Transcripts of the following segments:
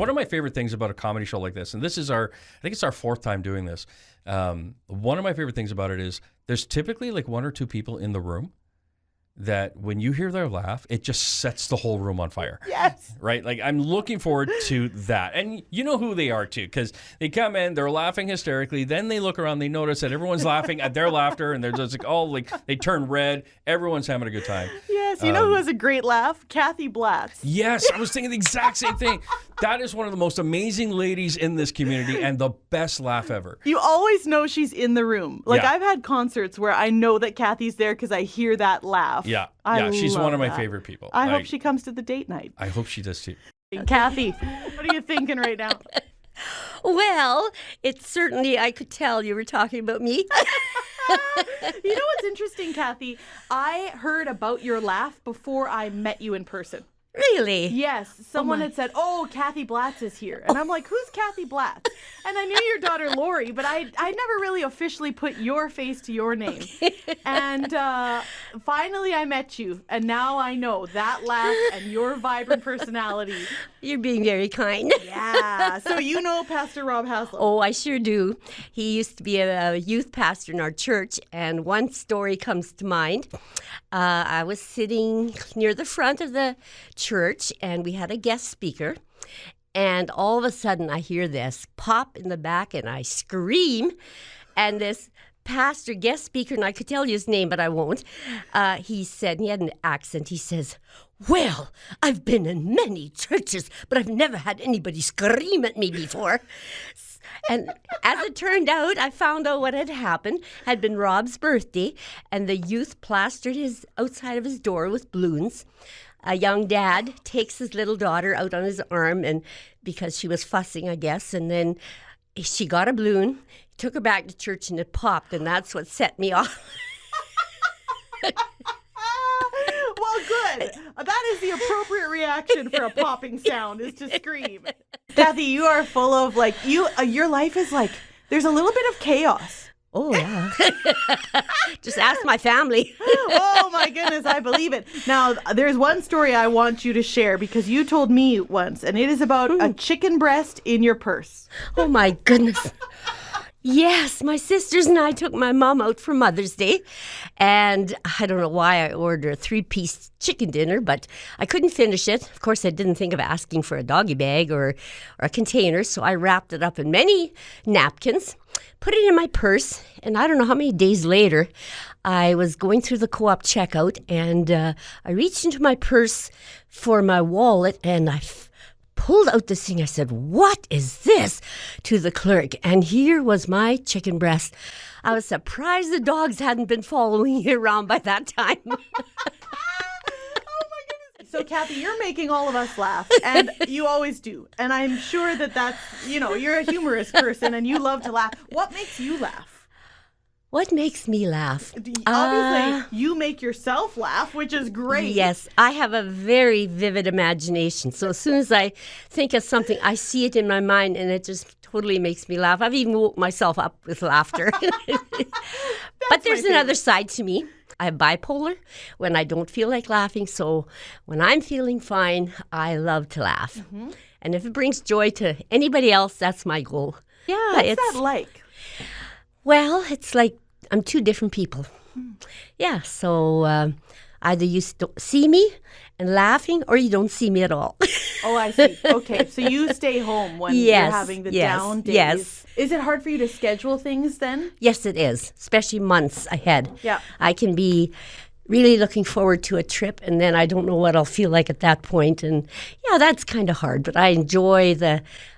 one of my favorite things about a comedy show like this, and this is I think it's our fourth time doing this. One of my favorite things about it is there's typically like one or two people in the room that when you hear their laugh, it just sets the whole room on fire. Yes. Right? Like, I'm looking forward to that. And you know who they are, too, because they come in, they're laughing hysterically. Then they look around, they notice that everyone's laughing at their laughter, and they're just like, oh, like, they turn red. Everyone's having a good time. Yes. You know who has a great laugh? Kathy Blatz. Yes. I was thinking the exact same thing. That is one of the most amazing ladies in this community and the best laugh ever. You always know she's in the room. Like, Yeah. I've had concerts where I know that Kathy's there because I hear that laugh. Yeah. I She's love one of my that. favorite people. I hope she comes to the date night. I hope she does, too. Kathy, what are you thinking right now? Well, it's certainly, I could tell you were talking about me. You know what's interesting, Kathy? I heard about your laugh before I met you in person. Really? Yes, someone had said, "Oh, Kathy Blatz is here," and I'm like, "Who's Kathy Blatz?" And I knew your daughter Lori, but I never really officially put your face to your name. And finally, I met you, and now I know that laugh and your vibrant personality. You're being very kind. Yeah. So you know Pastor Rob Haslam. Oh, I sure do. He used to be a youth pastor in our church, and one story comes to mind. I was sitting near the front of the church, and we had a guest speaker, and all of a sudden I hear this pop in the back, and I scream, and this pastor guest speaker, and I could tell you his name, but I won't, he said, and he had an accent, he says, "Well, I've been in many churches, but I've never had anybody scream at me before." And as it turned out, I found out what had happened. Had been Rob's birthday, and the youth plastered his outside of his door with balloons. A young dad takes his little daughter out on his arm, and because she was fussing, I guess, and then she got a balloon, took her back to church, and it popped, and that's what set me off. Well, good. That is the appropriate reaction for a popping sound, is to scream. Kathy, you are full of, like, your life is like, there's a little bit of chaos. Oh, yeah. Just ask my family. Oh, my goodness, I believe it. Now, there's one story I want you to share because you told me once, and it is about a chicken breast in your purse. Oh, my goodness. Yes, my sisters and I took my mom out for Mother's Day, and I don't know why I ordered a 3-piece chicken dinner, but I couldn't finish it. Of course, I didn't think of asking for a doggy bag or a container, so I wrapped it up in many napkins, put it in my purse, and I don't know how many days later, I was going through the co-op checkout, and I reached into my purse for my wallet, and I pulled out this thing. I said, "What is this?" to the clerk. And here was my chicken breast. I was surprised the dogs hadn't been following me around by that time. Oh, my goodness. So, Kathy, you're making all of us laugh, and you always do. And I'm sure that's, you're a humorous person, and you love to laugh. What makes you laugh? What makes me laugh? Obviously, you make yourself laugh, which is great. Yes, I have a very vivid imagination. So as soon as I think of something, I see it in my mind, and it just totally makes me laugh. I've even woke myself up with laughter. But there's another side to me. I have bipolar when I don't feel like laughing. So when I'm feeling fine, I love to laugh. Mm-hmm. And if it brings joy to anybody else, that's my goal. Yeah, what's that like? Well, it's like I'm two different people. Yeah, so either you see me and laughing or you don't see me at all. Oh, I see. Okay, so you stay home when you're having the down days. Yes. Is it hard for you to schedule things then? Yes, it is, especially months ahead. Yeah. I can be really looking forward to a trip, and then I don't know what I'll feel like at that point. And yeah, that's kind of hard, but I enjoy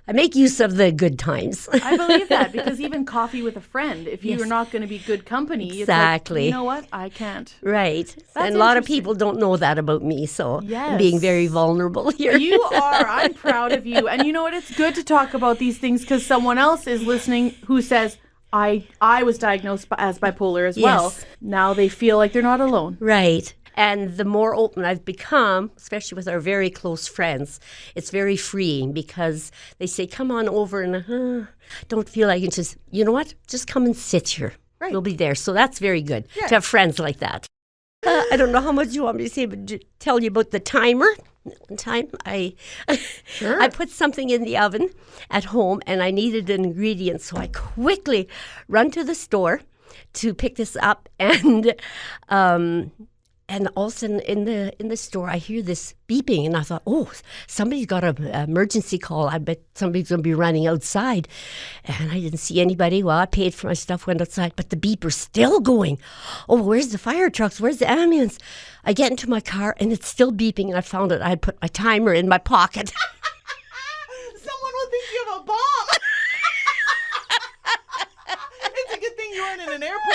I make use of the good times. I believe that, because even coffee with a friend, if you're not going to be good company, exactly. It's like, you know what? I can't. Right. That's and a lot of people don't know that about me, so I'm being very vulnerable here. You are. I'm proud of you. And you know what? It's good to talk about these things because someone else is listening who says, I was diagnosed as bipolar as well. Now they feel like they're not alone. Right. And the more open I've become, especially with our very close friends, it's very freeing because they say, "Come on over," and don't feel like it's just, you know what? Just come and sit here. Right. We'll be there. So that's very good to have friends like that. I don't know how much you want me to say, but tell you about the timer. One time I put something in the oven at home and I needed an ingredient, so I quickly run to the store to pick this up, and all of a sudden in the store I hear this beeping, and I thought, oh, somebody's got an emergency call. I bet somebody's going to be running outside. And I didn't see anybody. Well, I paid for my stuff, went outside, but the beeper's still going. Oh, where's the fire trucks? Where's the ambulance? I get into my car and it's still beeping, and I found it. I had put my timer in my pocket. Someone will think you have a bomb. It's a good thing you weren't in an airport